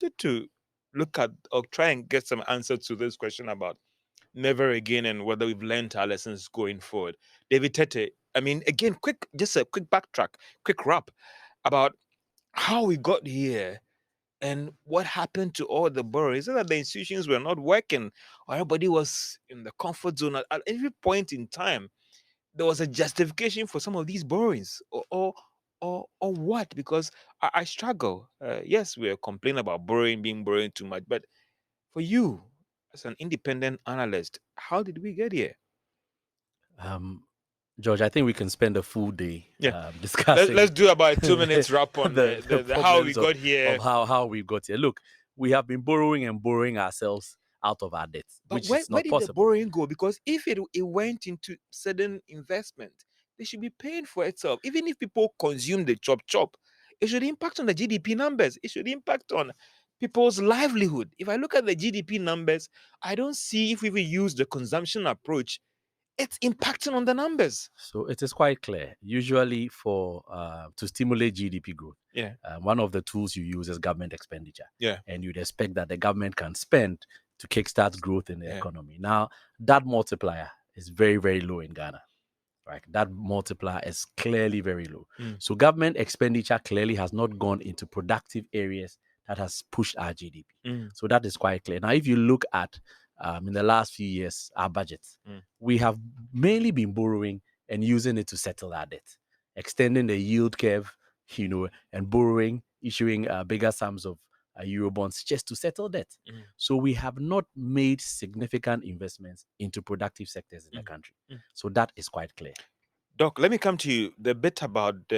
wanted to look at or try and get some answer to this question about never again and whether we've learned our lessons going forward. David Tetteh, I mean, again, just a quick backtrack, quick wrap about how we got here and what happened to all the borrowing. Is it that the institutions were not working or everybody was in the comfort zone at every point in time? There was a justification for some of these borrowings or what? Because I struggle. Yes, we are complaining about borrowing too much, but for you as an independent analyst, how did we get here? Um, George, I think we can spend a full day Yeah, discussing let's do about a 2 minutes wrap on the the how we problems got of here. how we got here. Look, we have been borrowing and borrowing ourselves out of our debts, But which where, is where not did the possible. borrowing go? Because if it went into certain investment, they should be paying for itself. Even if people consume the chop, it should impact on the GDP numbers. It should impact on people's livelihood. If I look at the GDP numbers, I don't see if we even use the consumption approach, it's impacting on the numbers. So it is quite clear. Usually, for to stimulate GDP growth, Yeah, one of the tools you use is government expenditure, yeah, and you'd expect that the government can spend to kickstart growth in the yeah. economy. Now, that multiplier is very, very low in Ghana. Right, that multiplier is clearly very low. Mm, So government expenditure clearly has not gone into productive areas that has pushed our GDP. mm, So that is quite clear. Now, if you look at in the last few years, our budgets, mm, we have mainly been borrowing and using it to settle our debt, extending the yield curve, and borrowing, issuing bigger sums of euro bonds just to settle debt. mm, So we have not made significant investments into productive sectors in the mm, country. mm. So that is quite clear. Doc, let me come to you. The bit about the